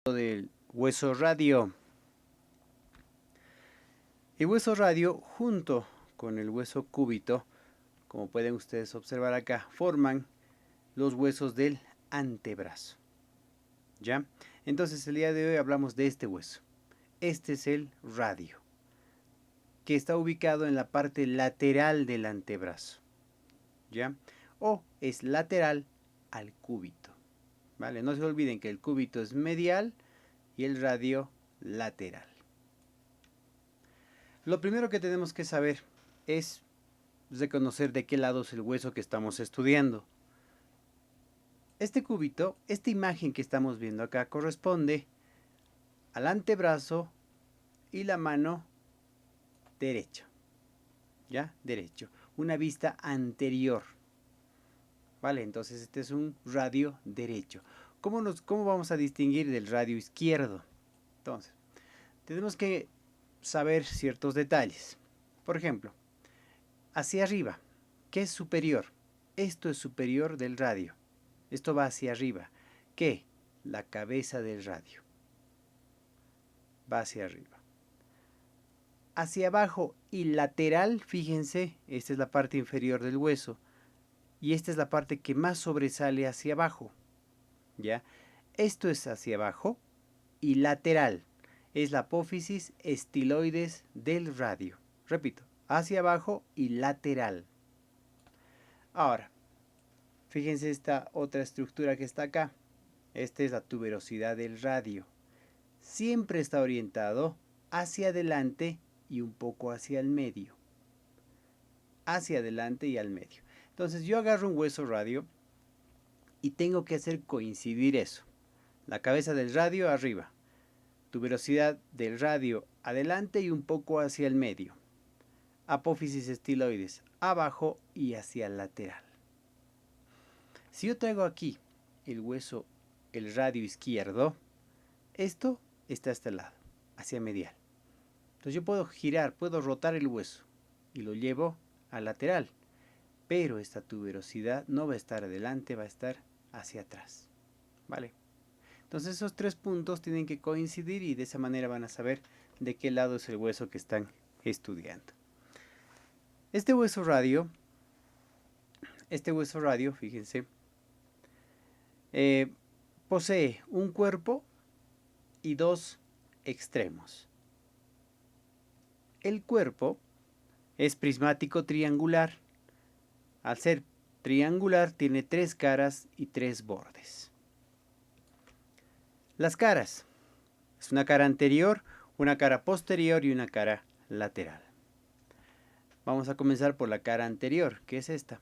Del hueso radio. El hueso radio junto con el hueso cúbito, como pueden ustedes observar acá, forman los huesos del antebrazo. ¿Ya? Entonces el día de hoy hablamos de este hueso. Este es el radio, que está ubicado en la parte lateral del antebrazo. ¿Ya? O es lateral al cúbito. ¿Vale? No se olviden que el cúbito es medial y el radio lateral. Lo primero que tenemos que saber es reconocer de qué lado es el hueso que estamos estudiando. Este cúbito, esta imagen que estamos viendo acá, corresponde al antebrazo y la mano derecha. ¿Ya? Derecho. Una vista anterior. ¿Vale? Entonces este es un radio derecho. ¿Cómo vamos a distinguir del radio izquierdo? Entonces, tenemos que saber ciertos detalles. Por ejemplo, hacia arriba, ¿qué es superior? Esto es superior del radio. Esto va hacia arriba. ¿Qué? La cabeza del radio. Va hacia arriba. Hacia abajo y lateral, fíjense, esta es la parte inferior del hueso. Y esta es la parte que más sobresale hacia abajo. ¿Ya? Esto es hacia abajo y lateral. Es la apófisis estiloides del radio. Repito, hacia abajo y lateral. Ahora, fíjense esta otra estructura que está acá. Esta es la tuberosidad del radio. Siempre está orientado hacia adelante y un poco hacia el medio. Hacia adelante y al medio. Entonces yo agarro un hueso radio y tengo que hacer coincidir eso. La cabeza del radio arriba. Tuberosidad del radio adelante y un poco hacia el medio. Apófisis estiloides abajo y hacia el lateral. Si yo traigo aquí el hueso, el radio izquierdo, esto está a este lado, hacia medial. Entonces yo puedo girar, puedo rotar el hueso y lo llevo al lateral. Pero esta tuberosidad no va a estar adelante, va a estar hacia atrás. ¿Vale? Entonces esos tres puntos tienen que coincidir y de esa manera van a saber de qué lado es el hueso que están estudiando. Este hueso radio, fíjense, posee un cuerpo y dos extremos. El cuerpo es prismático triangular. Al ser triangular tiene tres caras y tres bordes. Las caras. Es una cara anterior, una cara posterior y una cara lateral. Vamos a comenzar por la cara anterior, que es esta.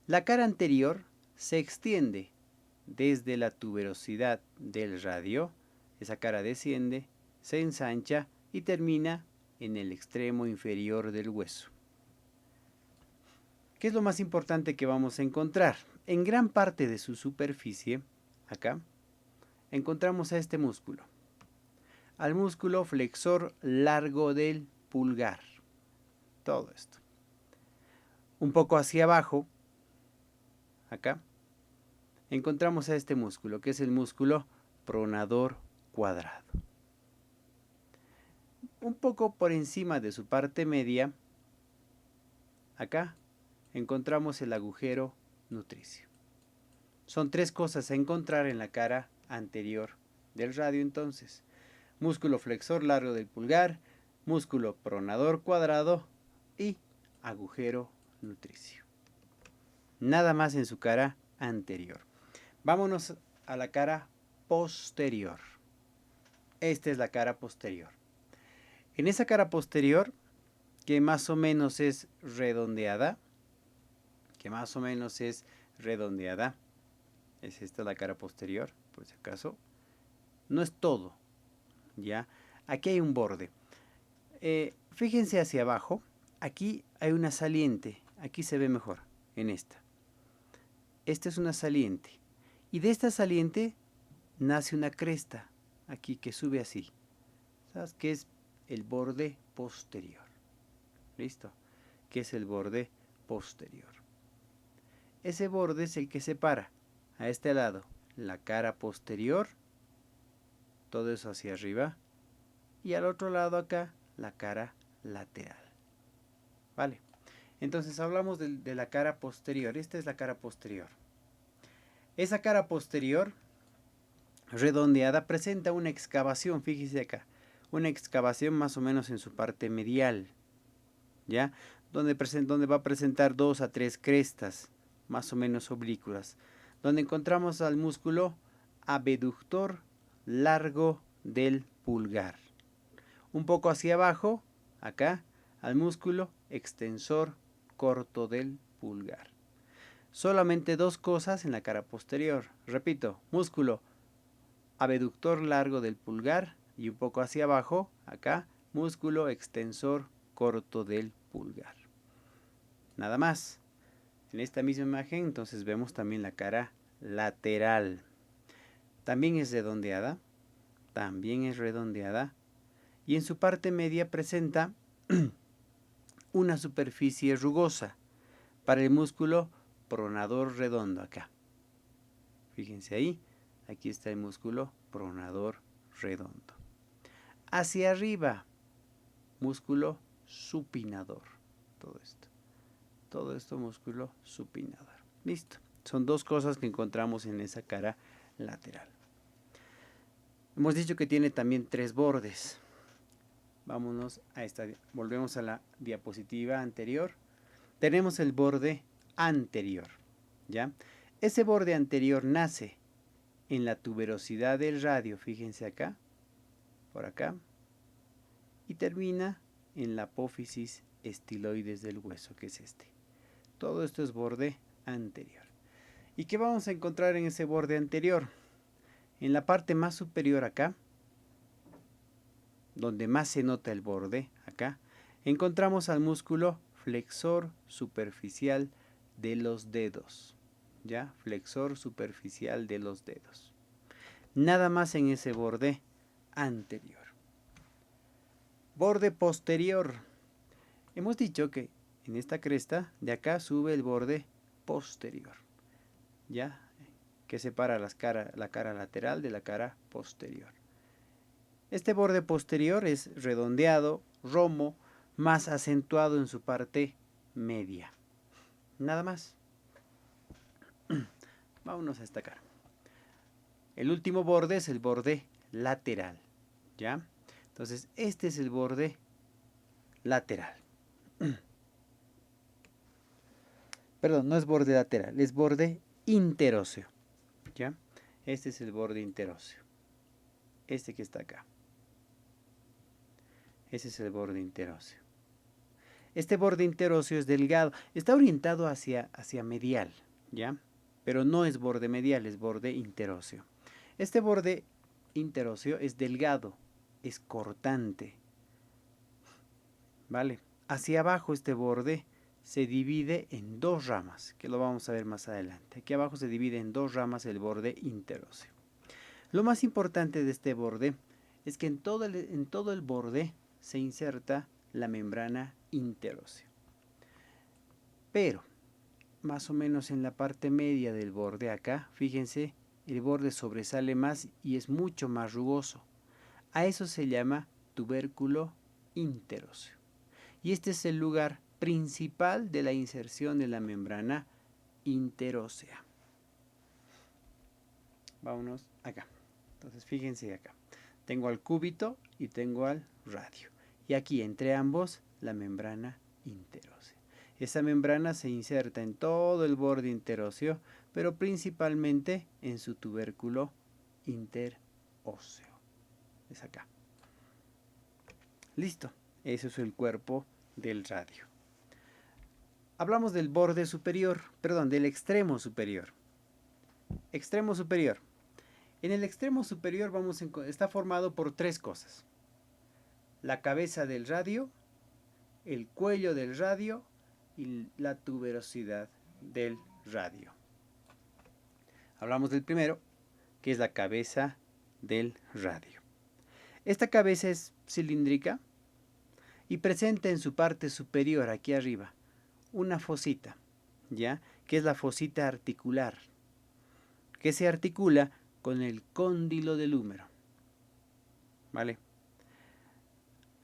La cara anterior se extiende desde la tuberosidad del radio. Esa cara desciende, se ensancha y termina en el extremo inferior del hueso. ¿Qué es lo más importante que vamos a encontrar? En gran parte de su superficie, acá, encontramos a este músculo. Al músculo flexor largo del pulgar. Todo esto. Un poco hacia abajo, acá, encontramos a este músculo, que es el músculo pronador cuadrado. Un poco por encima de su parte media, acá, encontramos el agujero nutricio. Son tres cosas a encontrar en la cara anterior del radio entonces. Músculo flexor largo del pulgar, músculo pronador cuadrado y agujero nutricio. Nada más en su cara anterior. Vámonos a la cara posterior. Esta es la cara posterior. En esa cara posterior, que más o menos es redondeada, es esta la cara posterior, por si acaso, no es todo, ¿ya? Aquí hay un borde. Fíjense hacia abajo, aquí hay una saliente, aquí se ve mejor, en esta. Esta es una saliente, y de esta saliente nace una cresta, aquí que sube así, ¿sabes? Que es el borde posterior, ¿listo? Que es el borde posterior. Ese borde es el que separa a este lado la cara posterior todo eso hacia arriba, y al otro lado acá, la cara lateral. Vale, entonces hablamos de la cara posterior. Esta es la cara posterior. Esa cara posterior, redondeada, presenta una excavación, fíjese acá, una excavación más o menos en su parte medial, ¿ya? Donde va a presentar 2 a 3 crestas, más o menos oblicuas, donde encontramos al músculo abductor largo del pulgar. Un poco hacia abajo, acá, al músculo extensor corto del pulgar. Solamente 2 cosas en la cara posterior. Repito, músculo abductor largo del pulgar y un poco hacia abajo, acá, músculo extensor corto del pulgar. Nada más. En esta misma imagen entonces vemos también la cara lateral. También es redondeada. Y en su parte media presenta una superficie rugosa para el músculo pronador redondo acá. Fíjense ahí, aquí está el músculo pronador redondo. Hacia arriba, músculo supinador. Todo esto músculo supinador. Listo. Son 2 cosas que encontramos en esa cara lateral. Hemos dicho que tiene también 3 bordes. Volvemos a la diapositiva anterior. Tenemos el borde anterior, ¿ya? Ese borde anterior nace en la tuberosidad del radio, fíjense acá, por acá, y termina en la apófisis estiloides del hueso, que es este. Todo esto es borde anterior. ¿Y qué vamos a encontrar en ese borde anterior? En la parte más superior acá, donde más se nota el borde, acá, encontramos al músculo flexor superficial de los dedos. ¿Ya? Flexor superficial de los dedos. Nada más en ese borde anterior. Borde posterior. Hemos dicho que en esta cresta de acá sube el borde posterior. ¿Ya? Que separa la cara lateral de la cara posterior. Este borde posterior es redondeado, romo, más acentuado en su parte media. Nada más. Vámonos a esta cara. El último borde es el borde lateral. ¿Ya? Entonces, este es el borde lateral. Perdón, no es borde lateral, es borde interóseo. ¿Ya? Este es el borde interóseo. Este que está acá. Ese es el borde interóseo. Este borde interóseo es delgado. Está orientado hacia medial, ¿ya? Pero no es borde medial, es borde interóseo. Este borde interóseo es delgado, es cortante. ¿Vale? Hacia abajo este borde se divide en 2 ramas, que lo vamos a ver más adelante. Aquí abajo se divide en 2 ramas el borde interóseo. Lo más importante de este borde es que en todo el borde se inserta la membrana interósea. Pero, más o menos en la parte media del borde acá, fíjense, el borde sobresale más y es mucho más rugoso. A eso se llama tubérculo interóseo. Y este es el lugar principal de la inserción de la membrana interósea. Vámonos acá. Entonces, fíjense acá. Tengo al cúbito y tengo al radio. Y aquí, entre ambos, la membrana interósea. Esa membrana se inserta en todo el borde interóseo, pero principalmente en su tubérculo interóseo. Es acá. Listo. Ese es el cuerpo del radio. Hablamos del borde superior, perdón, del extremo superior. Extremo superior. En el extremo superior está formado por 3 cosas. La cabeza del radio, el cuello del radio y la tuberosidad del radio. Hablamos del primero, que es la cabeza del radio. Esta cabeza es cilíndrica y presenta en su parte superior, aquí arriba, una fosita, ¿ya? Que es la fosita articular, que se articula con el cóndilo del húmero. ¿vale?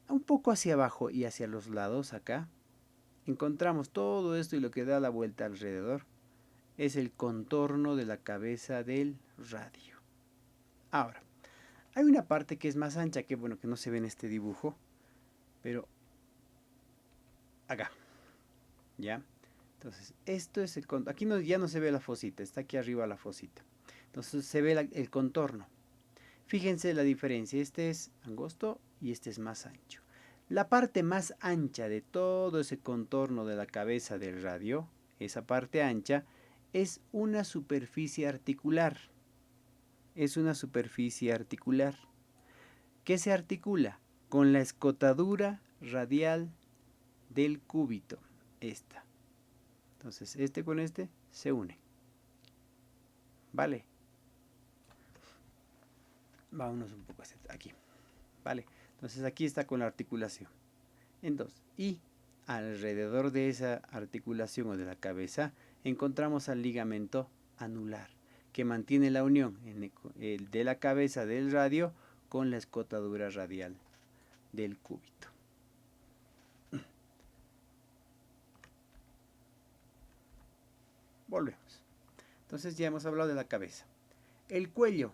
Un poco hacia abajo y hacia los lados acá, encontramos todo esto y lo que da la vuelta alrededor es el contorno de la cabeza del radio. Ahora, hay una parte que es más ancha, que bueno, que no se ve en este dibujo, pero acá, ¿ya? Entonces, esto es el contorno. Aquí no, ya no se ve la fosita, está aquí arriba la fosita. Entonces se ve el contorno. Fíjense la diferencia, este es angosto y este es más ancho. La parte más ancha de todo ese contorno de la cabeza del radio, esa parte ancha, es una superficie articular. Es una superficie articular. ¿Qué se articula? Con la escotadura radial del cúbito. Esta. Entonces, este con este se une. ¿Vale? Vámonos un poco hacia aquí. ¿Vale? Entonces aquí está con la articulación. Entonces, y alrededor de esa articulación o de la cabeza encontramos al ligamento anular, que mantiene la unión de la cabeza del radio con la escotadura radial del cúbito. Volvemos. Entonces ya hemos hablado de la cabeza. El cuello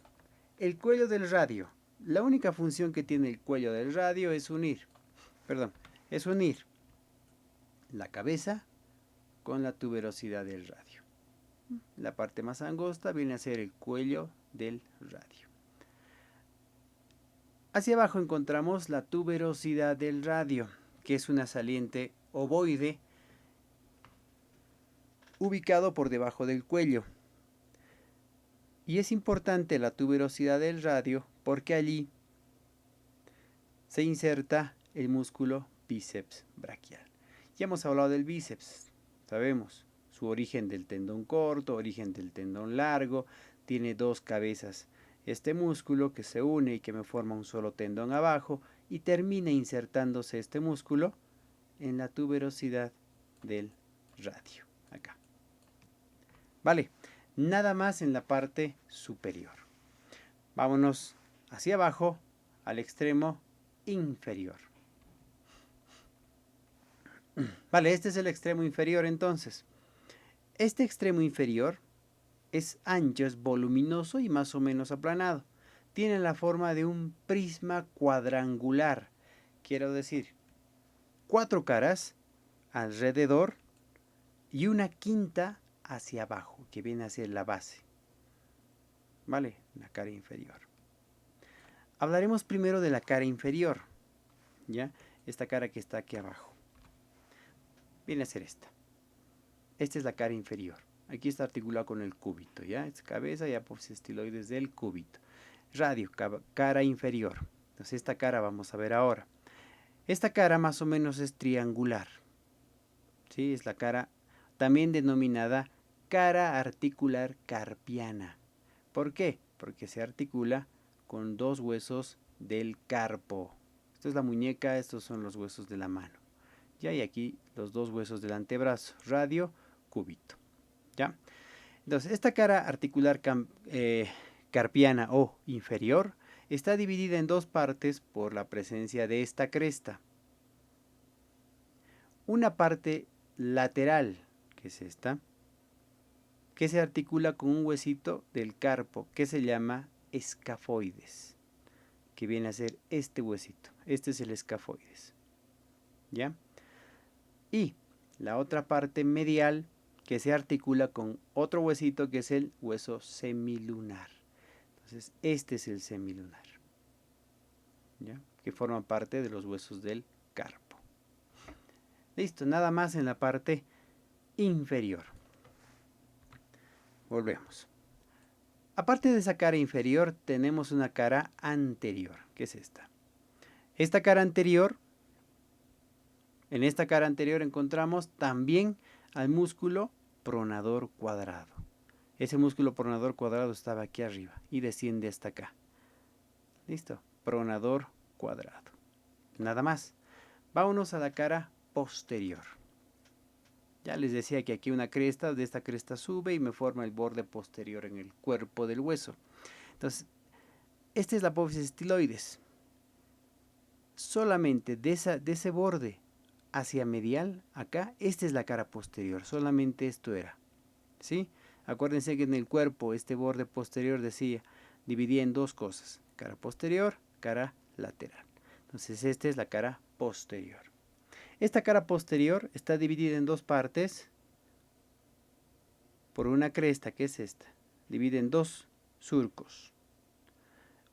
del radio. La única función que tiene el cuello del radio es unir la cabeza con la tuberosidad del radio. La parte más angosta viene a ser el cuello del radio. Hacia abajo encontramos la tuberosidad del radio, que es una saliente ovoide ubicado por debajo del cuello. Y es importante la tuberosidad del radio porque allí se inserta el músculo bíceps braquial. Ya hemos hablado del bíceps, sabemos su origen del tendón corto, origen del tendón largo, tiene dos cabezas. Este músculo que se une y que me forma un solo tendón abajo y termina insertándose este músculo en la tuberosidad del radio, acá. Vale, nada más en la parte superior. Vámonos hacia abajo al extremo inferior. Vale, este es el extremo inferior entonces. Este extremo inferior es ancho, es voluminoso y más o menos aplanado. Tiene la forma de un prisma cuadrangular. Quiero decir, 4 caras alrededor y una quinta hacia abajo, que viene a ser la base. ¿Vale? La cara inferior. Hablaremos primero de la cara inferior. ¿Ya? Esta cara que está aquí abajo. Viene a ser esta. Esta es la cara inferior. Aquí está articulado con el cúbito, ¿ya? Es cabeza y apófisis estiloides del cúbito. Radio, cara inferior. Entonces esta cara vamos a ver ahora. Esta cara más o menos es triangular. ¿Sí? Es la cara también denominada cara articular carpiana. ¿Por qué? Porque se articula con dos huesos del carpo. Esto es la muñeca, estos son los huesos de la mano. Ya, y aquí los dos huesos del antebrazo, radio, cúbito. ¿Ya? Entonces, esta cara articular carpiana o inferior está dividida en dos partes por la presencia de esta cresta. Una parte lateral, que es esta, que se articula con un huesito del carpo, que se llama escafoides, que viene a ser este huesito. Este es el escafoides. ¿Ya? Y la otra parte medial, que se articula con otro huesito, que es el hueso semilunar. Entonces, este es el semilunar, ¿ya? Que forma parte de los huesos del carpo. Listo, nada más en la parte inferior. Volvemos. Aparte de esa cara inferior, tenemos una cara anterior, que es esta. Esta cara anterior, en esta cara anterior encontramos también al músculo pronador cuadrado. Ese músculo pronador cuadrado estaba aquí arriba y desciende hasta acá. Listo, pronador cuadrado. Nada más. Vámonos a la cara posterior. Ya les decía que aquí una cresta, de esta cresta sube y me forma el borde posterior en el cuerpo del hueso. Entonces, esta es la apófisis estiloides. solamente de ese borde hacia medial, acá, esta es la cara posterior, solamente esto era, ¿sí? Acuérdense que en el cuerpo este borde posterior decía, dividía en dos cosas, cara posterior, cara lateral. Entonces esta es la cara posterior. Esta cara posterior está dividida en dos partes por una cresta, que es esta. Divide en dos surcos.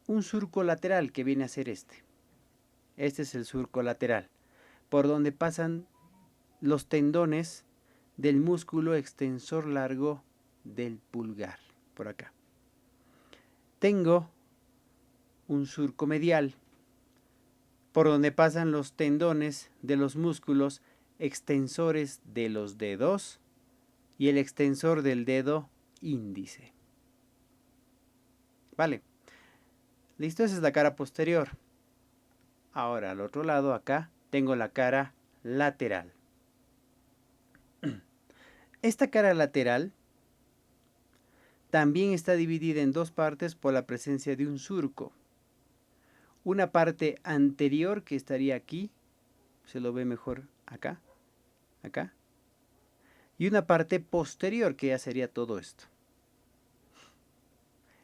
Un surco lateral que viene a ser este. Este es el surco lateral, por donde pasan los tendones del músculo extensor largo del pulgar, por acá. Tengo un surco medial, por donde pasan los tendones de los músculos extensores de los dedos y el extensor del dedo índice. Vale. Listo, esa es la cara posterior. Ahora, al otro lado, acá, tengo la cara lateral. Esta cara lateral también está dividida en dos partes por la presencia de un surco. Una parte anterior que estaría aquí, se lo ve mejor acá, acá. Y una parte posterior que ya sería todo esto.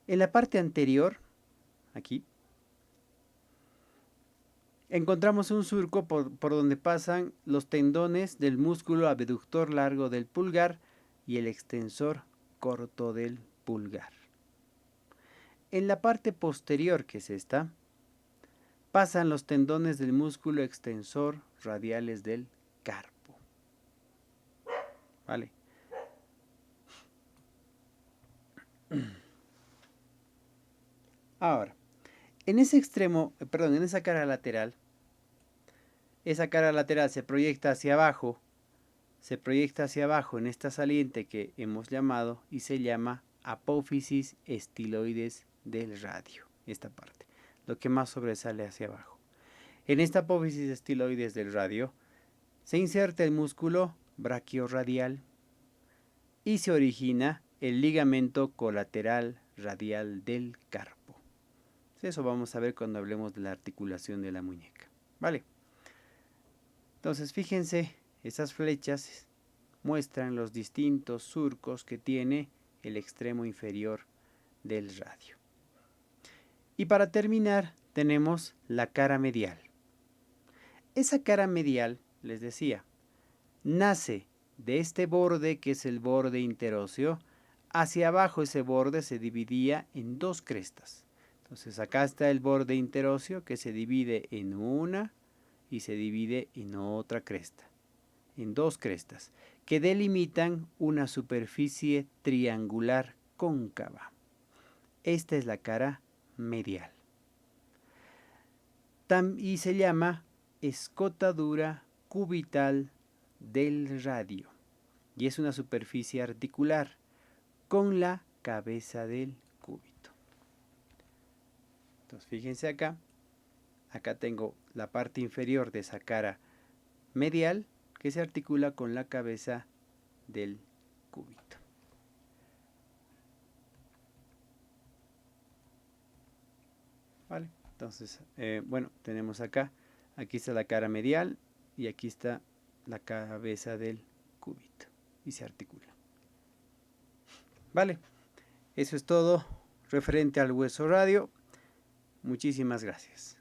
En la parte anterior, aquí, encontramos un surco por donde pasan los tendones del músculo abductor largo del pulgar y el extensor corto del pulgar. En la parte posterior, que es esta, pasan los tendones del músculo extensor radiales del carpo. ¿Vale? Ahora, en ese extremo, en esa cara lateral, esa cara lateral se proyecta hacia abajo en esta saliente que hemos llamado y se llama apófisis estiloides del radio, esta parte, lo que más sobresale hacia abajo. En esta apófisis estiloides del radio se inserta el músculo braquiorradial y se origina el ligamento colateral radial del carpo. Eso vamos a ver cuando hablemos de la articulación de la muñeca, ¿vale? Entonces, fíjense, esas flechas muestran los distintos surcos que tiene el extremo inferior del radio. Y para terminar, tenemos la cara medial. Esa cara medial, les decía, nace de este borde que es el borde interóseo. Hacia abajo ese borde se dividía en dos crestas. Entonces acá está el borde interóseo que se divide en una y se divide en otra cresta, en dos crestas, que delimitan una superficie triangular cóncava. Esta es la cara medial. Y se llama escotadura cubital del radio. Y es una superficie articular con la cabeza del cúbito. Entonces fíjense acá. Acá tengo la parte inferior de esa cara medial que se articula con la cabeza del cúbito. ¿Vale? Entonces, bueno, tenemos acá, aquí está la cara medial y aquí está la cabeza del cúbito y se articula. ¿Vale? Eso es todo referente al hueso radio. Muchísimas gracias.